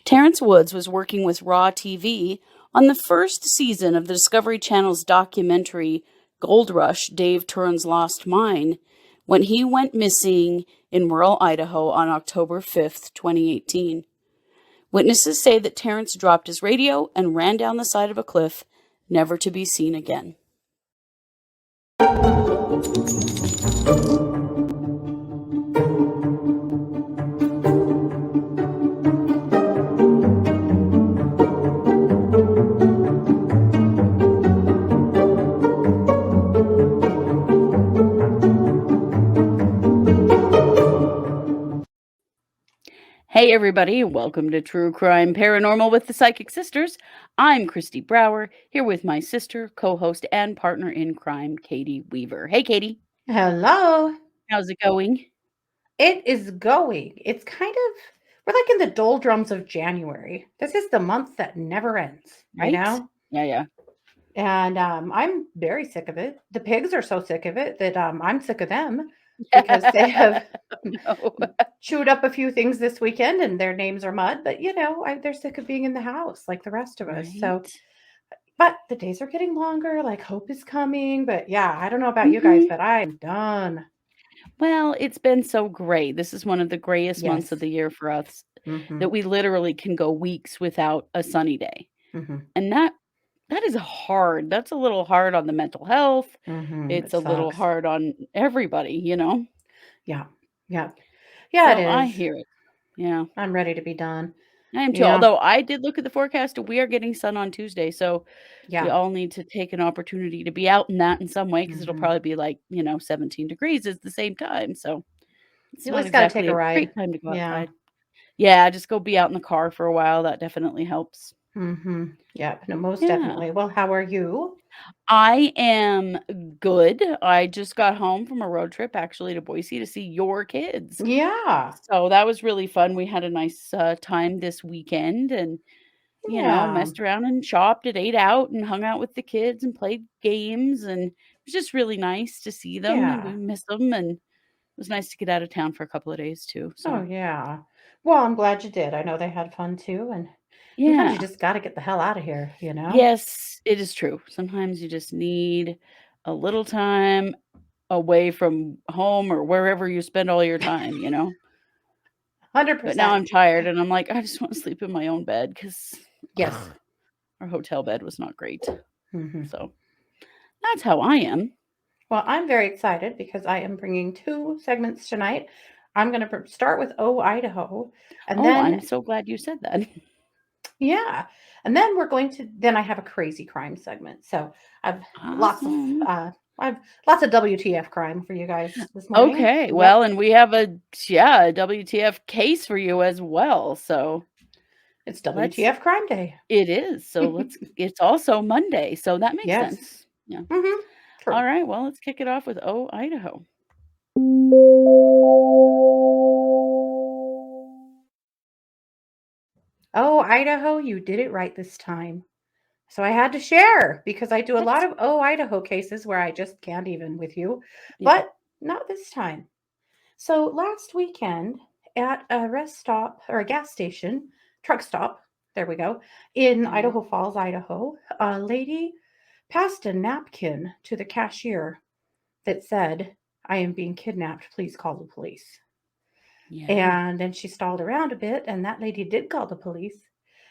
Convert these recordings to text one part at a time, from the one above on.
Terrance Woods was working with Raw TV on the first season of the Discovery Channel's documentary Gold Rush: Dave Turin's Lost Mine when he went missing in rural Idaho on October 5th, 2018. Witnesses say that Terrance dropped his radio and ran down the side of a cliff, never to be seen again. Hey everybody, welcome to True Crime Paranormal with the Psychic Sisters. I'm Christy Brower, here with my sister, co-host, and partner in crime, Katie Weaver. Hey Katie. Hello. How's it going? It is going. It's we're like in the doldrums of January. This is the month that never ends, Right? you know? Yeah. And I'm very sick of it. The pigs are so sick of it that I'm sick of them because they have No. chewed up a few things this weekend and their names are mud. But, they're sick of being in the house like the rest of us. So, Right? but the days are getting longer. Like hope is coming. But yeah, I don't know about you guys, but I'm done. Well, it's been so gray. This is one of the grayest months of Yes. the year for us Mm-hmm. that we literally can go weeks without a sunny day. Mm-hmm. And that is hard. That's a little hard on the mental health. Mm-hmm. It's It a little sucks. hard on everybody. Yeah. Yeah. Yeah, it So I is. hear it. Yeah, I'm ready to be done. I am too. Yeah. Although I did look at the forecast and we are getting sun on Tuesday. So we Yeah. all need to take an opportunity to be out in that in some way because it'll Mhm. probably be like, 17 degrees at the same time. So it's You not always gotta take exactly a a ride. great time to go Yeah. outside. Yeah, just go be out in the car for a while. That definitely helps. Mhm. Yeah, no, most Yeah. definitely. Well, how are you? I am good. I just got home from a road trip actually to Boise to see your kids. Yeah. So that was really fun. We had a nice time this weekend and, Yeah. messed around and shopped and ate out and hung out with the kids and played games. And it was just really nice to see them and we Yeah. miss them. And it was nice to get out of town for a couple of days too. Oh, So, yeah. Well, I'm glad you did. I know they had fun too, and sometimes you yeah. just gotta get the hell out of here? Yes, it is true. Sometimes you just need a little time away from home or wherever you spend all your time. But now 100%. I'm tired and I'm like, I just wanna sleep in my own bed because Yes. our hotel bed was not great. Mhm. So, that's how I am. Well, I'm very excited because I am bringing 2 segments tonight. I'm gonna start with Idaho, and Oh, I'm then so glad you said that. yeah. And then then I have a crazy crime segment. So I've lots of Awesome. I've lots of WTF crime for you guys this morning. Okay, Yep. well, and we have a WTF case for you as well, so It's let's WTF crime day. it is, so it's also Monday, so that makes Yes. sense. Yeah. Mhm. True. Alright, well, let's kick it off with Idaho. Oh, Idaho, you did it right this time. So I had to share because I do a lot That's of Idaho cases where I just can't even with you, yeah. but not this time. So last weekend at a rest stop or a gas station, truck stop, there we go, in Mhm. Idaho Falls, Idaho, a lady passed a napkin to the cashier that said, I am being kidnapped. Please call the police. Yeah. And then she stalled around a bit, and that lady did call the police.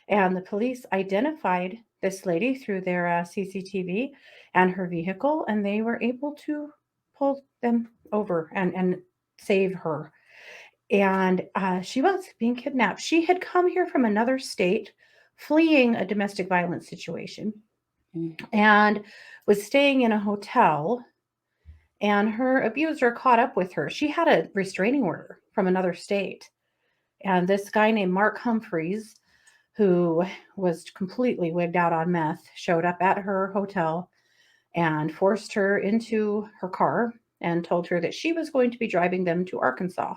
And the police identified this lady through their CCTV and her vehicle, and they were able to pull them over and save her. And she was being kidnapped. She had come here from another state, fleeing a domestic violence situation, Mm. and was staying in a hotel. And her abuser caught up with her. She had a restraining order from another state. And this guy named Mark Humphreys, who was completely wigged out on meth, showed up at her hotel and forced her into her car and told her that she was going to be driving them to Arkansas.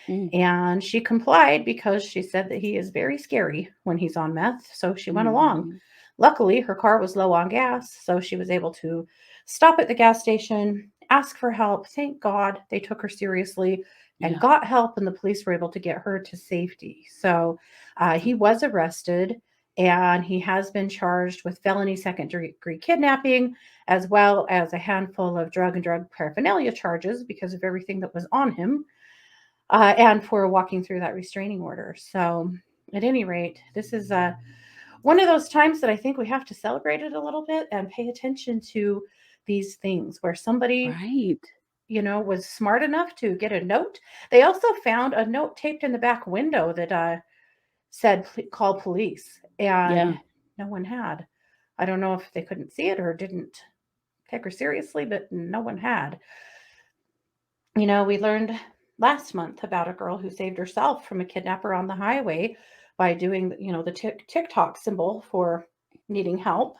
Mm. And she complied because she said that he is very scary when he's on meth. So she went along. Mhm. Luckily, her car was low on gas. So she was able to stop at the gas station, ask for help. Thank God they took her seriously and Yeah. got help, and the police were able to get her to safety. So he was arrested, and he has been charged with felony second-degree kidnapping, as well as a handful of drug and drug paraphernalia charges because of everything that was on him, and for walking through that restraining order. So, at any rate, this is one of those times that I think we have to celebrate it a little bit and pay attention to these things where somebody, Right. was smart enough to get a note. They also found a note taped in the back window that said, call police, Yeah. and no one had. I don't know if they couldn't see it or didn't take her seriously, but no one had. We learned last month about a girl who saved herself from a kidnapper on the highway by doing, the TikTok symbol for needing help.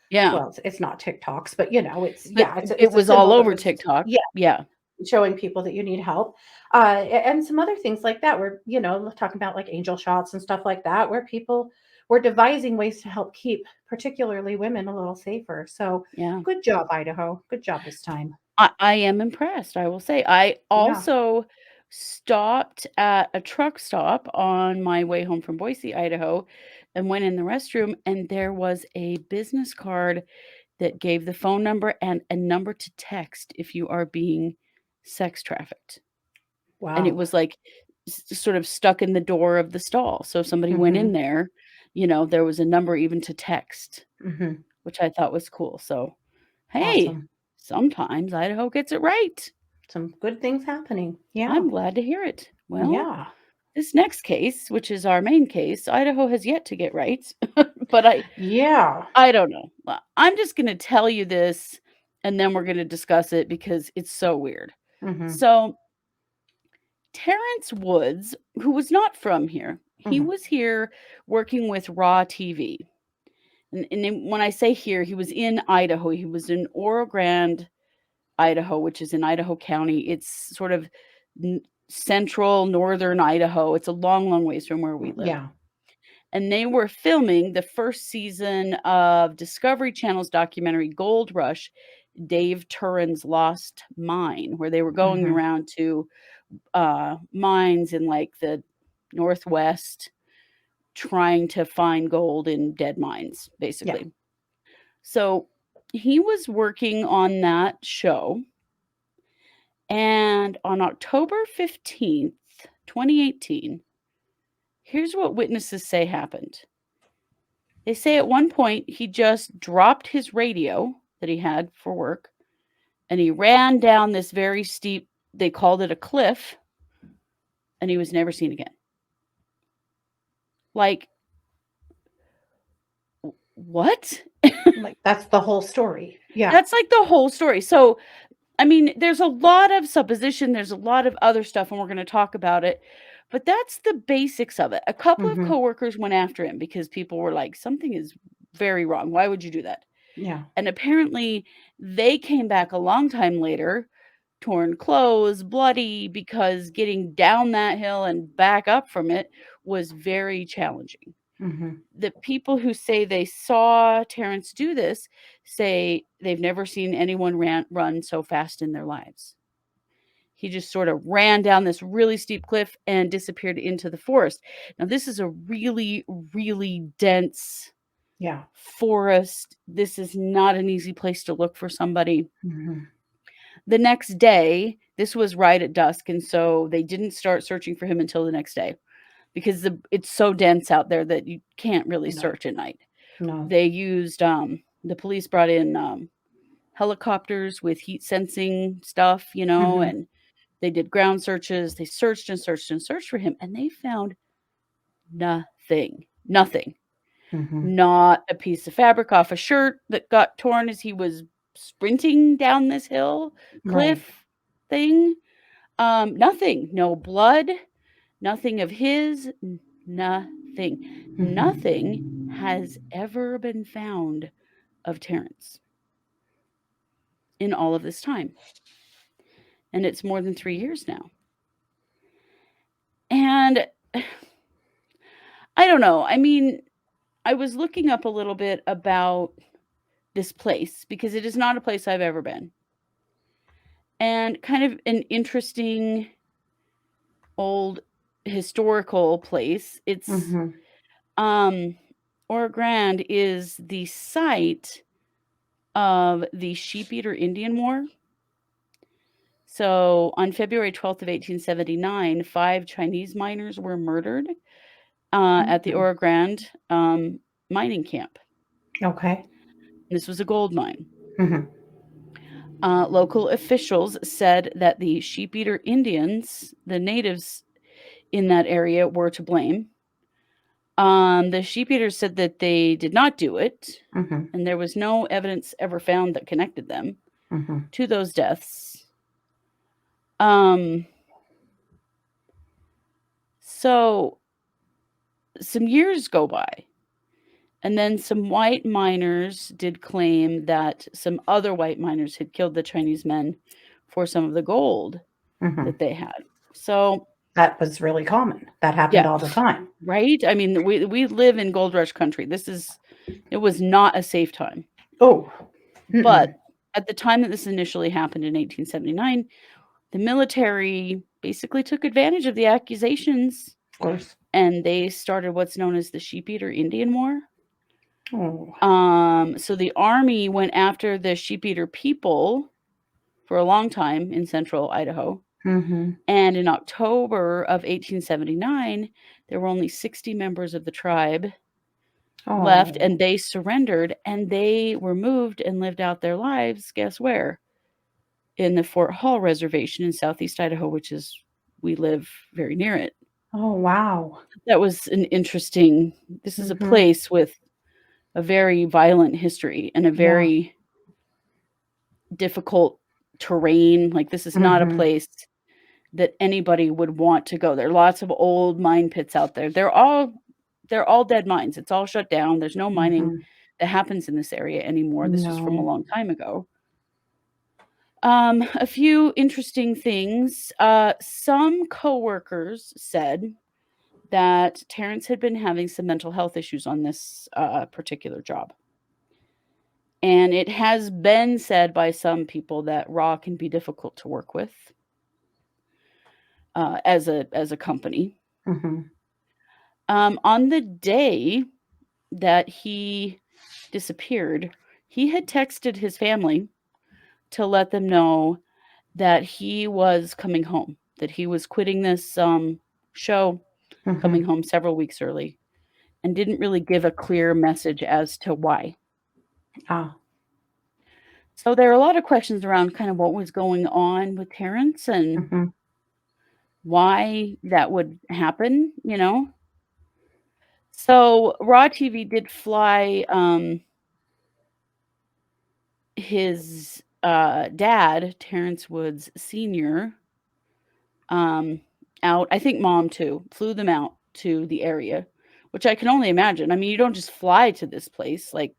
Yeah. Well, it's not TikToks, but it's But yeah, it it's a was all symbol that over was TikTok. yeah, Yeah. showing people that you need help. And some other things like that where, talking about like angel shots and stuff like that, where people were devising ways to help keep particularly women a little safer. So Yeah. good job, Idaho. Good job this time. I am impressed, I will say. I Yeah. also stopped at a truck stop on my way home from Boise, Idaho, and went in the restroom, and there was a business card that gave the phone number and a number to text if you are being sex trafficked. And it Wow. was, like, sort of stuck in the door of the stall, so if somebody went in Hmm. there, there was a number even to text, Hmm. which I thought was cool, so, hey, Awesome. sometimes Idaho gets it right. Some good things happening. Yeah. I'm glad to hear it. Well, Yeah. this next case, which is our main case, Idaho has yet to get right, but Yeah. I don't know. I'm just gonna tell you this, and then we're gonna discuss it because it's so weird. Hmm. So, Terrance Woods, who was not from here, he Hmm. was here working with Raw TV. And then when I say here, he was in Idaho. He was in Oro Grande, Idaho, which is in Idaho County. It's sort of central northern Idaho. It's a long, long ways from where we live. Yeah. And they were filming the first season of Discovery Channel's documentary Gold Rush, Dave Turin's Lost Mine, where they were going Hmm. around to mines in like the Northwest trying to find gold in dead mines, Yeah. basically. So he was working on that show. And on October 15th, 2018, here's what witnesses say happened. They say at one point he just dropped his radio that he had for work and he ran down this very steep, they called it a cliff, and he was never seen again. Like, what? Like that's the whole story. Yeah. That's like the whole story. So, I mean, there's a lot of supposition, there's a lot of other stuff, and we're going to talk about it. But that's the basics of it. A couple of Hmm. coworkers went after him because people were like, something is very wrong. Why would you do that? Yeah. And apparently, they came back a long time later, torn clothes, bloody, because getting down that hill and back up from it was very challenging. Hmm. The people who say they saw Terrence do this say they've never seen anyone run so fast in their lives. He just sort of ran down this really steep cliff and disappeared into the forest. Now, this is a really, really dense Yeah. forest. This is not an easy place to look for somebody. Hmm. The next day, this was right at dusk, and so they didn't start searching for him until the next day because it's so dense out there that you can't really No. search at night. No. They used the police brought in helicopters with heat sensing stuff, Hmm. and they did ground searches. They searched and searched and searched for him, and they found nothing. Nothing. Hmm. Not a piece of fabric off a shirt that got torn as he was sprinting down this hill, Right. cliff thing. Nothing. No blood. Nothing of his. Nothing. Hmm. Nothing has ever been found of Terrence in all of this time. And it's more than 3 years now. And I don't know. I mean, I was looking up a little bit about this place because it is not a place I've ever been. And kind of an interesting old historical place. It's Mm-hmm. Oro Grande is the site of the Sheep-Eater Indian War. So on February 12th of 1879, 5 Chinese miners were murdered at the Mm-hmm. Oro Grande mining camp. Okay. This was a gold mine. Mm-hmm. Local officials said that the Sheep-Eater Indians, the natives in that area, were to blame. The Sheep-Eaters said that they did not do it, Mm-hmm. and there was no evidence ever found that connected them Mm-hmm. to those deaths. So some years go by, and then some white miners did claim that some other white miners had killed the Chinese men for some of the gold Mm-hmm. that they had. So, That was really common. That happened yeah, all the time. right? I mean, we live in gold rush country. It was not a safe time. Oh. But Mm-mm. at the time that this initially happened in 1879, the military basically took advantage of the accusations Of course. and they started what's known as the Sheep-Eater Indian War. Oh. So the army went after the Sheep-Eater people for a long time in central Idaho. Mm-hmm. And in October of 1879, there were only 60 members of the tribe left, Oh. and they surrendered, and they were moved and lived out their lives. Guess where? In the Fort Hall Reservation in southeast Idaho, which is, we live very near it. Oh, wow. That was an interesting, this is a Mm-hmm. place with a very violent history and a Yeah. very difficult terrain. Like, this is not a Mm-hmm. place that anybody would want to go. There are lots of old mine pits out there. They're all dead mines. It's all shut down. There's no mining Mm-hmm. that happens in this area anymore. This was from a No. long time ago. A few interesting things. Some coworkers said that Terrance had been having some mental health issues on this particular job. And it has been said by some people that Raw can be difficult to work with as a company. Mm-hmm. On the day that he disappeared, he had texted his family to let them know that he was coming home, that he was quitting this show, Mm-hmm. coming home several weeks early, and didn't really give a clear message as to why. Ah. So there are a lot of questions around kind of what was going on with Terrance and Mm-hmm. why that would happen, you know? So Raw TV did fly his dad, Terrance Woods Sr., out. I think mom too flew them out to the area, which I can only imagine. I mean, you don't just fly to this place. Like,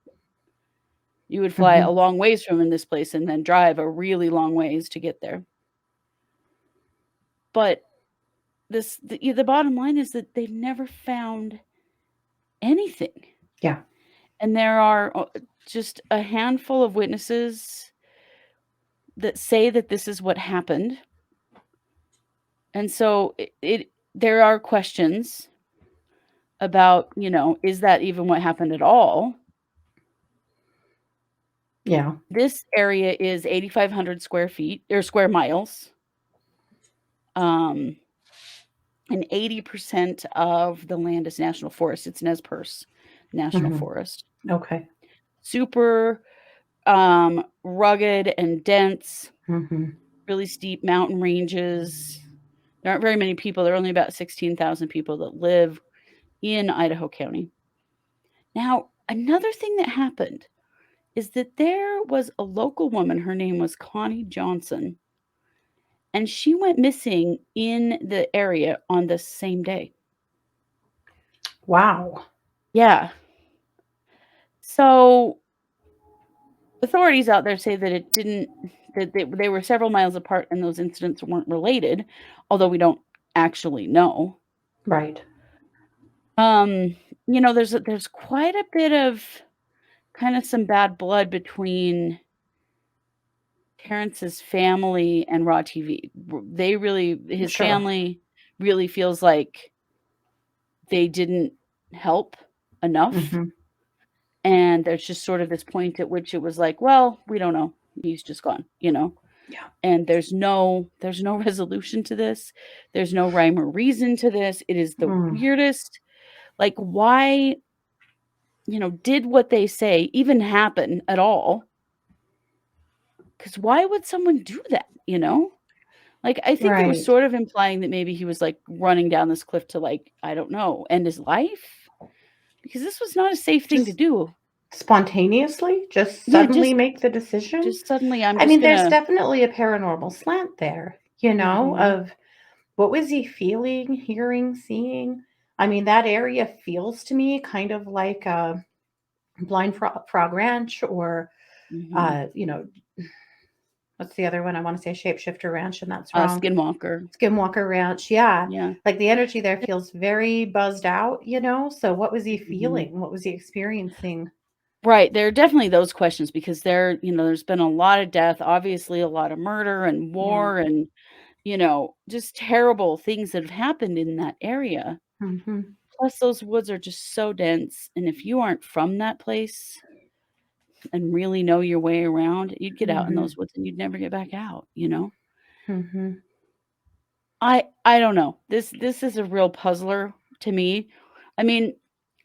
you would fly a Mm-hmm. long ways from in this place and then drive a really long ways to get there. But the bottom line is that they've never found anything. Yeah. And there are just a handful of witnesses that say that this is what happened. And so there are questions about, is that even what happened at all? Yeah. This area is 8,500 square feet or square miles. And 80% of the land is national forest. It's Nez Perce National Mm-hmm. Forest. Okay. Super rugged and dense, Mm-hmm. really steep mountain ranges. There aren't very many people. There are only about 16,000 people that live in Idaho County. Now, another thing that happened is that there was a local woman. Her name was Connie Johnson, and she went missing in the area on the same day. Wow. Yeah. So authorities out there say that they were several miles apart and those incidents weren't related, although we don't actually know. Right. There's quite a bit of kind of some bad blood between Terrance's family and Raw TV. His Sure. family really feels like they didn't help enough. Mm-hmm. And there's just sort of this point at which it was like, well, we don't know. He's just gone, Yeah. And there's no resolution to this. There's no rhyme or reason to this. It is the Mm. weirdest. Like, why, did what they say even happen at all? Because why would someone do that? Like, I think it was Right. sort of implying that maybe he was, like, running down this cliff to, like, I don't know, end his life? Because this was not a safe thing to Just do. spontaneously, just Yeah, suddenly make the decision. just suddenly, I'm I just mean, there's gonna. definitely a paranormal slant there, Mhm, of what was he feeling, hearing, seeing? I mean, that area feels to me kind of like a Blind Frog Ranch, or, mhm. uh, you know, what's the other one? I want to say Shapeshifter Ranch, and that's wrong. Skinwalker. Skinwalker Ranch. Yeah. Yeah. Like the energy there feels very buzzed out, So what was he Mhm. feeling? What was he experiencing? Right, there are definitely those questions because there's been a lot of death, obviously a lot of murder and Yeah. war and, just terrible things that have happened in that area. Hmm. Plus, those woods are just so dense, and if you aren't from that place and really know your way around, you'd get out in Hmm. those woods and you'd never get back out? Hmm. I don't know. This is a real puzzler to me. I mean,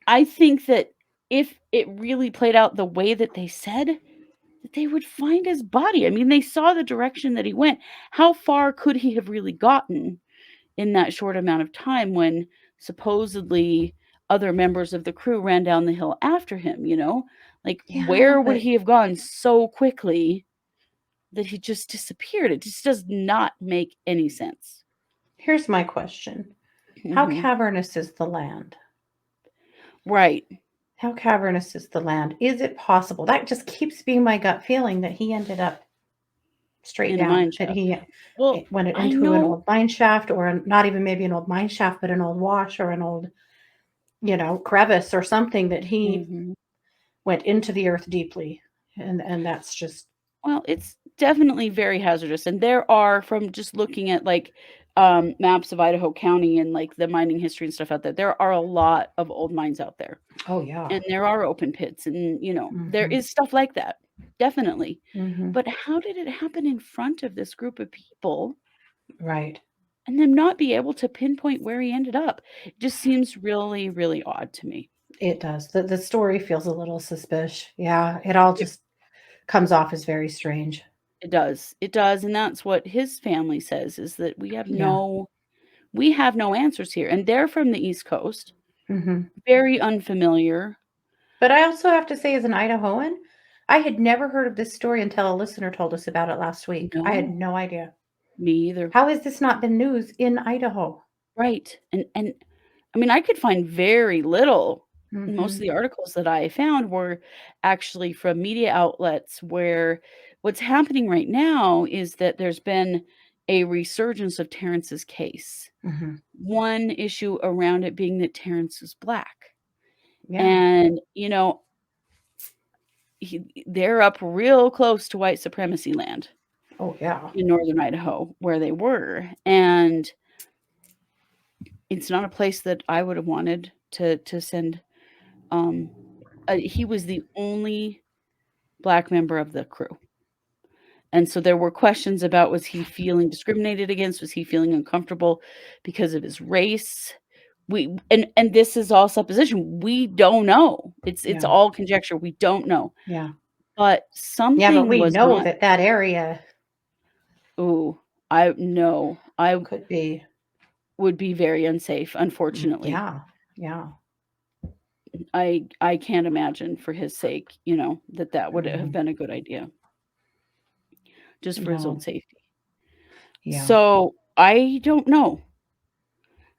I think that if it really played out the way that they said, that they would find his body. I mean, they saw the direction that he went. How far could he have really gotten in that short amount of time when supposedly other members of the crew ran down the hill after him? Like, Yeah, where would but he have gone so quickly that he just disappeared? It just does not make any sense. here's my question. How Mhm. cavernous is the land? Right. How cavernous is the land? Is it possible? That just keeps being my gut feeling that he ended up straight In a down, mine that shaft. he Well, went I into an know. old mine shaft, or not even maybe an old mine shaft, but an old wash, or an old, crevice or something, that he Mhm. went into the earth deeply. And that's just, Well, it's definitely very hazardous, and there are, from just looking at, like, maps of Idaho County and, like, the mining history and stuff out there are a lot of old mines out there, oh yeah. and there are open pits, and, there Hmm. is stuff like that, definitely. Hmm. But how did it happen in front of this group of people Right. and them not be able to pinpoint where he ended up? It just seems really, really odd to me. It does. The story feels a little suspicious. Yeah, it all It just comes off as very strange. it does. It does, and that's what his family says, is that Yeah. we have no answers here, and they're from the East Coast, Hmm. very unfamiliar. But I also have to say, as an Idahoan, I had never heard of this story until a listener told us about it last week. I had No, no idea. me either. How has this not been news in Idaho? Right, and I mean, I could find very little. Most of Hmm. the articles that I found were actually from media outlets where what's happening right now is that there's been a resurgence of Terrence's case. Hmm. One issue around it being that Terrence is Black, Yeah. and, they're up real close to white supremacy land Oh, yeah. in northern Idaho where they were, and it's not a place that I would have wanted to send. um, he was the only Black member of the crew, and so there were questions about, was he feeling discriminated against? Was he feeling uncomfortable because of his race? And this is all supposition. We don't know. It's Yeah. all conjecture. We don't know. Yeah. But Yeah. But something we was know not. that that area Ooh, I no. I could be. would be very unsafe, unfortunately. Yeah. Yeah. I can't imagine for his sake, that would have Hmm. been a good idea just for his own No. safety. Yeah. So, I don't know,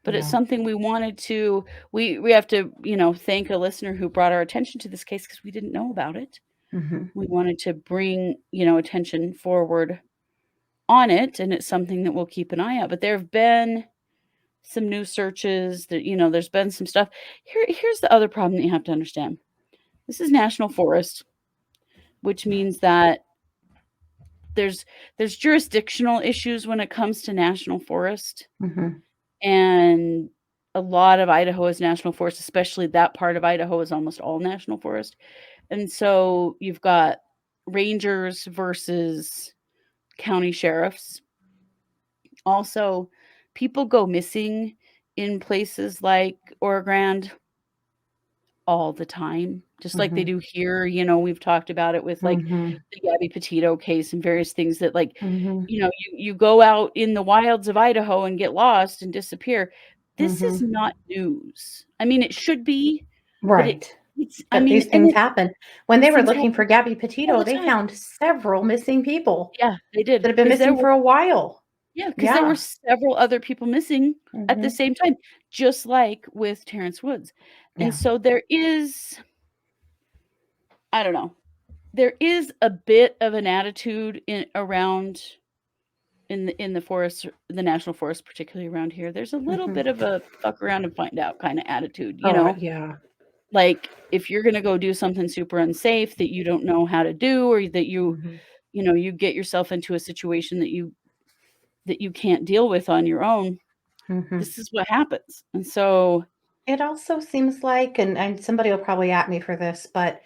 but it's Yeah. something we have to, thank a listener who brought our attention to this case because we didn't know about it. Hmm. We wanted to bring, attention forward on it, and it's something that we'll keep an eye out. But there have been some new searches that, there's been some stuff. Here's the other problem that you have to understand. This is national forest, which means that there's there's jurisdictional issues when it comes to national forest. Hmm. and a lot of Idaho is national forest, especially that part of Idaho is almost all national forest. And so you've got rangers versus county sheriffs. Also, people go missing in places like Oro all the time, just like they Mhm. do here. We've talked about it with, like, Mhm. the Gabby Petito case and various things that, like, Mhm. you go out in the wilds of Idaho and get lost and disappear. This is Mhm. not news. I mean, it should be, but Right. it's I But mean, these and things happen. When they these were things looking for happen Gabby all Petito, the they time. found several missing people Yeah, they did, that have been because there missing were for a while. yeah, because there were Yeah. several other people missing at the Mhm. same time, just like with Terrance Woods. And Yeah. so there is I don't know. There is a bit of an attitude in the forest, the national forest, particularly around here. There's a little Mhm. bit of a fuck around and find out kind of attitude, Oh, yeah. like if you're gonna go do something super unsafe that you don't know how to do, or that Mhm. you get yourself into a situation that you can't deal with on your own, Mhm. this is what happens. And so It also seems like, and somebody will probably at me for this, but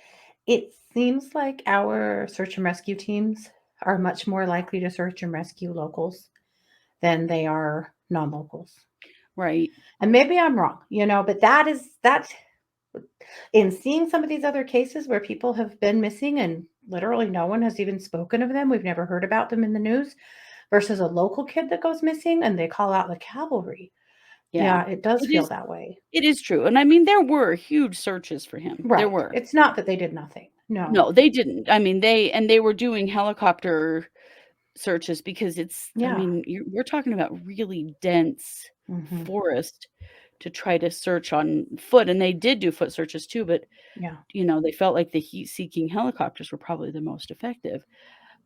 it seems like our search and rescue teams are much more likely to search and rescue locals than they are non-locals. right. And maybe I'm wrong, but that in seeing some of these other cases where people have been missing and literally no one has even spoken of them, we've never heard about them in the news, versus a local kid that goes missing and they call out the cavalry. Yeah. Yeah, it does It feel is that way. it is true. And I mean, there were huge searches for him. There Right. were. It's not that they did nothing. No. No, they didn't. I mean, they were doing helicopter searches because I Yeah. mean, we're talking about really dense Mhm. forest to try to search on foot, and they did do foot searches too, but, Yeah. they felt like the heat-seeking helicopters were probably the most effective.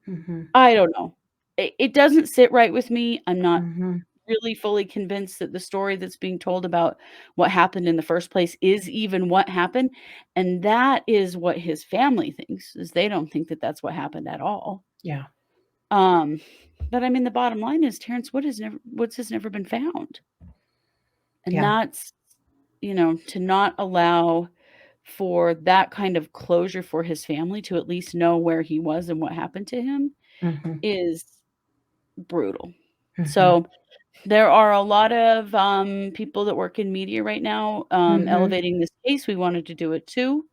Mhm. I don't know. It doesn't sit right with me. I'm not Mhm. really fully convinced that the story that's being told about what happened in the first place is even what happened, and that is what his family thinks, is they don't think that that's what happened at all. Yeah. Um, but I mean, the bottom line is Terrence Woods has never been found, and Yeah. that's, to not allow for that kind of closure for his family to at least know where he was and what happened to him Mhm. is brutal. Mhm. So there are a lot of, people that work in media right now, Mhm. elevating this case. We wanted to do it too,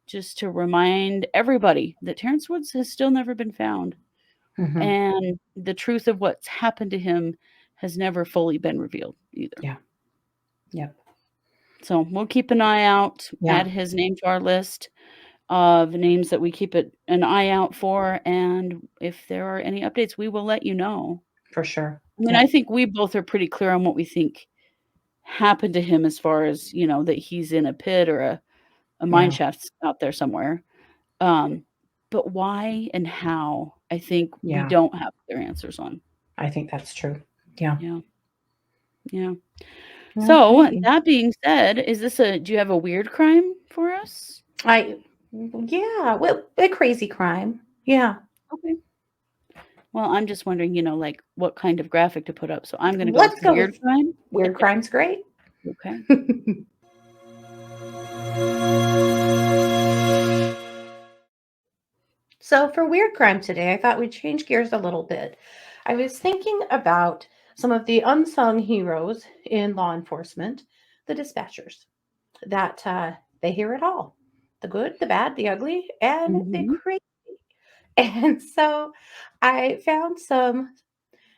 just to remind everybody that Terrence Woods has still never been found, Mhm. and the truth of what's happened to him has never fully been revealed either. Yeah. Yep. So we'll keep an eye out, add Yeah. his name to our list of names that we keep an eye out for, and if there are any updates, we will let you know. For sure. I mean, I Yep. think we both are pretty clear on what we think happened to him as far as, that he's in a pit or a mine Yeah. shaft out there somewhere. Um, but why and how, I think we Yeah. don't have clear answers on. I think that's true. Yeah. Yeah, yeah. So, Okay. that being said, do you have a weird crime for us? I yeah, well, a crazy crime. Yeah. Okay. Well, I'm just wondering, like, what kind of graphic to put up, so I'm gonna go with Let's go weird with crime. weird crime's great. Okay. So for weird crime today, I thought we'd change gears a little bit. I was thinking about some of the unsung heroes in law enforcement, the dispatchers, that they hear it all, the good, the bad, the ugly, and the Mhm. crazy. And so I found some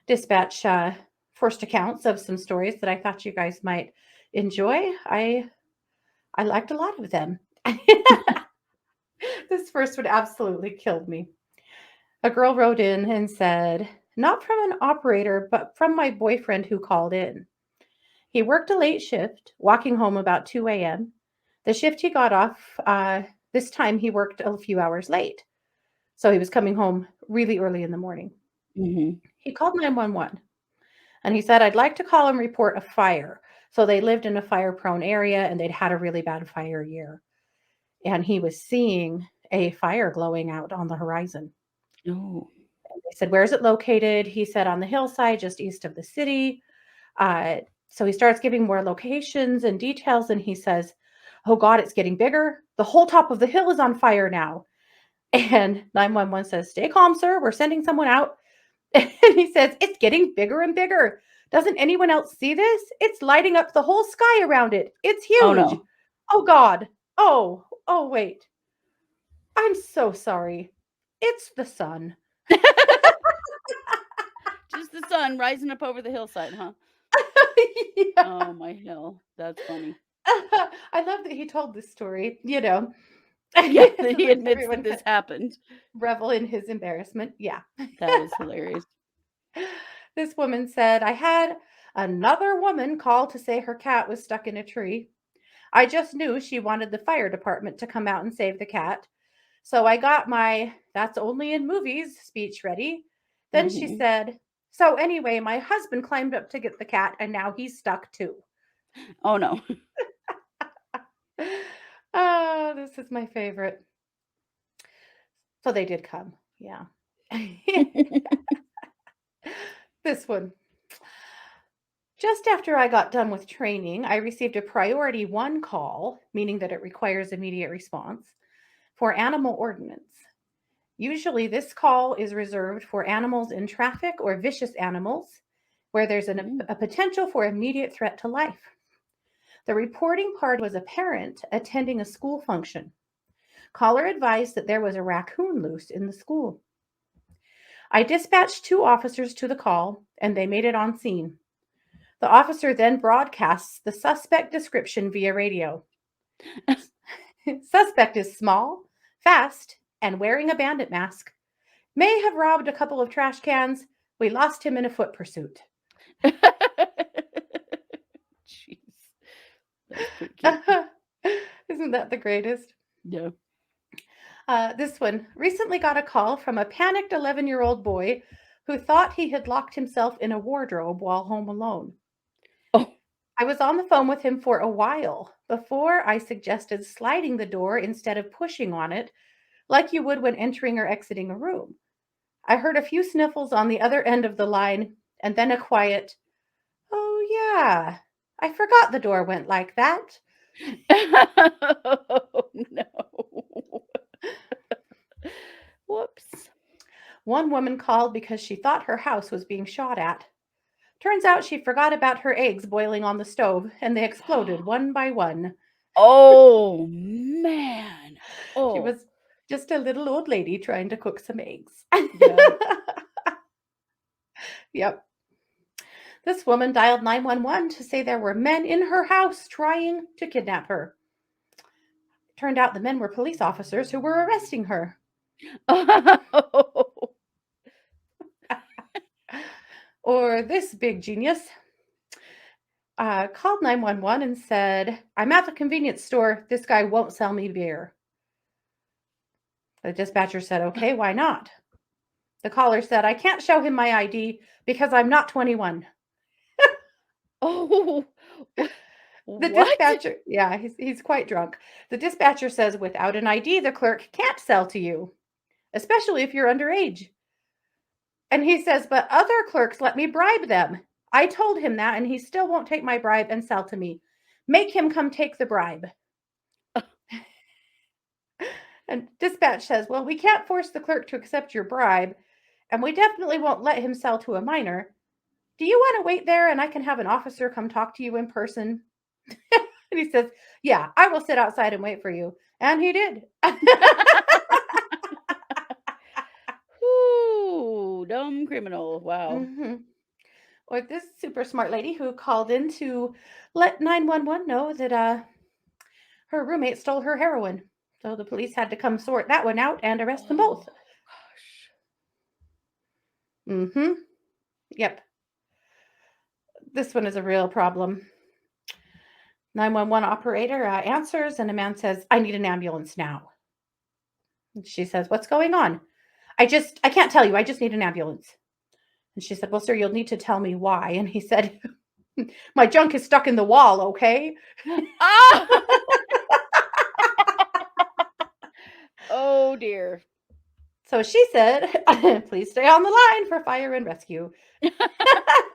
dispatch first accounts of some stories that I thought you guys might enjoy. I liked a lot of them. This first one absolutely killed me. A girl wrote in and said, "Not from an operator, but from my boyfriend who called in. He worked a late shift, walking home about 2 a.m. The shift he got off, this time he worked a few hours late. So he was coming home really early in the morning. Mhm. He called 911 and he said, I'd like to call and report a fire. So they lived in a fire prone area and they'd had a really bad fire year. And he was seeing a fire glowing out on the horizon. Oh. They said, where is it located? He said, on the hillside just east of the city. So he starts giving more locations and details, and he says, "Oh God, it's getting bigger. The whole top of the hill is on fire now." And 911 says, "Stay calm, sir. We're sending someone out." And he says, "It's getting bigger and bigger. Doesn't anyone else see this? It's lighting up the whole sky around it. It's Oh huge. no. Oh God. Oh, wait. I'm so sorry. It's the sun." Just the sun rising up over the hillside, huh? Yeah. Oh my hill. That's funny. I love that he told this story, Yeah, so he that admits that everyone this could happened. revel in his embarrassment. Yeah. That is hilarious. This woman said, "I had another woman call to say her cat was stuck in a tree. I just knew she wanted the fire department to come out and save the cat. So I got my 'that's only in movies' speech ready. Then she Mhm. said, 'So anyway, my husband climbed up to get the cat and now he's stuck too.'" Oh no. Oh, this is my favorite. So they did come. Yeah. This one. "Just after I got done with training, I received a priority one call, meaning that it requires immediate response, for animal ordinance. Usually, this call is reserved for animals in traffic or vicious animals where there's Mm. a potential for immediate threat to life. The reporting party was a parent attending a school function. Caller advised that there was a raccoon loose in the school. I dispatched 2 officers to the call, and they made it on scene. The officer then broadcasts the suspect description via radio. Suspect is small, fast, and wearing a bandit mask. May have robbed a couple of trash cans. We lost him in a foot pursuit." Jeez. That's pretty cute. Isn't that the greatest? Yeah. This one recently got a call from a panicked 11-year-old boy who thought he had locked himself in a wardrobe while home alone. Oh. I was on the phone with him for a while before I suggested sliding the door instead of pushing on it, like you would when entering or exiting a room. I heard a few sniffles on the other end of the line and then a quiet, "Oh, yeah, I forgot the door went like that." Oh no. Whoops. One woman called because she thought her house was being shot at. Turns out she forgot about her eggs boiling on the stove and they exploded one by one. Oh man. She Oh was just a little old lady trying to cook some eggs. yeah. Yep. This woman dialed 911 to say there were men in her house trying to kidnap her. Turned out the men were police officers who were arresting her. Oh. Or this big genius called 911 and said, "I'm at the convenience store. This guy won't sell me beer." The dispatcher said, "Okay, why not?" The caller said, "I can't show him my ID because I'm not 21. Oh. The What? dispatcher, yeah, he's quite drunk. The dispatcher says, "Without an ID, the clerk can't sell to you, especially if you're underage." And he says, "But other clerks let me bribe them." I told him that, and he still won't take my bribe and sell to me. Make him come take the bribe. And dispatch says, "Well, we can't force the clerk to accept your bribe, and we definitely won't let him sell to a minor. Do you want to wait there and I can have an officer come talk to you in person?" And he says, "Yeah, I will sit outside and wait for you." And he did. Ooh, dumb criminal. Wow. Hmm. Or this super smart lady who called in to let 911 know that her roommate stole her heroin. So the police had to come sort that one out and arrest them Oh both. gosh. Hmm. Yep. This one is a real problem. 911 operator answers, and a man says, "I need an ambulance now." And she says, "What's going on?" I can't tell you. I just need an ambulance." And she said, "Well, sir, you'll need to tell me why." And he said, "My junk is stuck in the wall, okay?" Ah! Oh dear. So she said, "Please stay on the line for fire and rescue."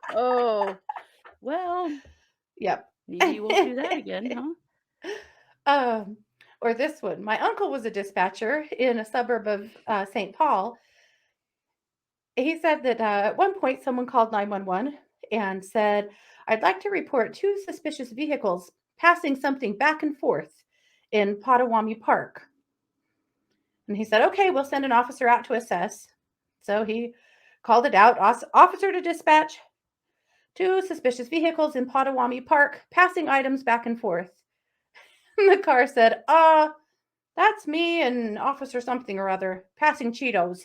Oh. Well. Yep. Maybe you won't do that again, huh? Um, or this one. My uncle was a dispatcher in a suburb of St. Paul. He said that at one point someone called 911 and said, I'd like to report two suspicious vehicles passing something back and forth in Potawatomi Park. And he said, okay, we'll send an officer out to assess. So he called it out, officer to dispatch, two suspicious vehicles in Potawatomi Park passing items back and forth. And the car said, that's me and officer something or other passing Cheetos.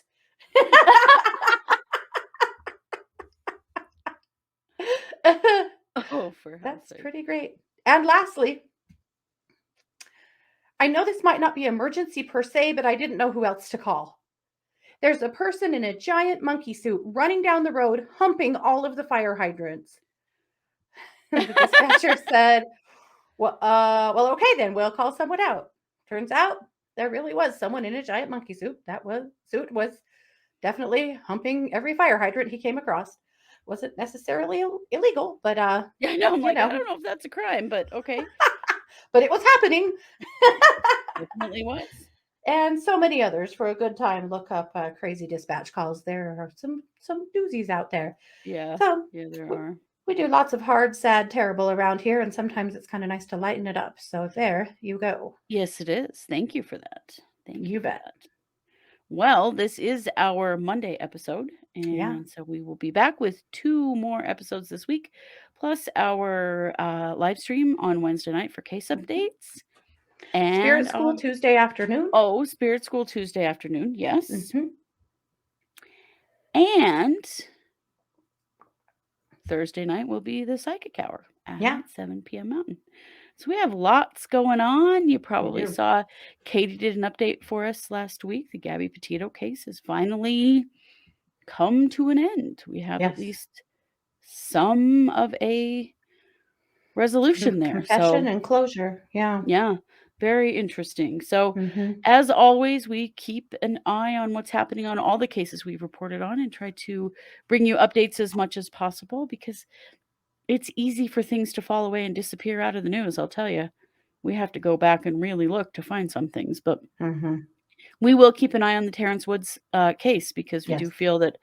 Oh, for hell's That's sake. pretty great. And lastly, I know this might not be emergency per se, but I didn't know who else to call. There's a person in a giant monkey suit running down the road, humping all of the fire hydrants. The dispatcher said, well, okay, then we'll call someone out. Turns out there really was someone in a giant monkey suit. Suit was definitely humping every fire hydrant he came across. Wasn't necessarily illegal, but Yeah, I know. I'm you like, I know, don't know if that's a crime, but okay. but it was happening. Definitely was. And so many others. For a good time, look up crazy dispatch calls. There are some doozies out there. Yeah. So Yeah, there we, are. we do lots of hard, sad, terrible around here, and sometimes it's kind of nice to lighten it up. So there you go. Yes, it is. Thank you for that. Thank you You for bet. that. Well, this is our Monday episode, Yeah. and so we will be back with 2 more episodes this week, plus our live stream on Wednesday night for case Mhm. updates. Spirit And School Tuesday afternoon. Spirit School Tuesday afternoon, yes. Hmm. And Thursday night will be the Psychic Hour at Yeah. 7 p.m. Mountain. So we have lots going on. You We probably do. saw Katie did an update for us last week. The Gabby Petito case has finally come to an end. We have at Yes. least some of a resolution there. Confession So, and closure. Yeah. yeah, very interesting. So, Hmm. as always, we keep an eye on what's happening on all the cases we've reported on and try to bring you updates as much as possible because it's easy for things to fall away and disappear out of the news, I'll tell you. We have to go back and really look to find some things, but Hmm. we will keep an eye on the Terrance Woods case because we Yes. do feel that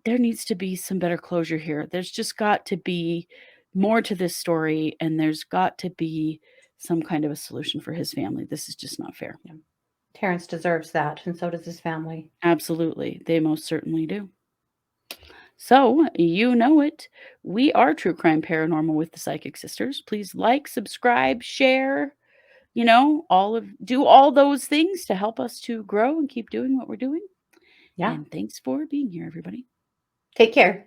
there needs to be some better closure here. There's just got to be more to this story, and there's got to be some kind of a solution for his family. This is just not fair. Yeah. Terrence deserves that, and so does his family. Absolutely. They most certainly do. So, you know it. We are True Crime Paranormal with the Psychic Sisters. Please like, subscribe, share, do all those things to help us to grow and keep doing what we're doing. Yeah. And thanks for being here, everybody. Take care.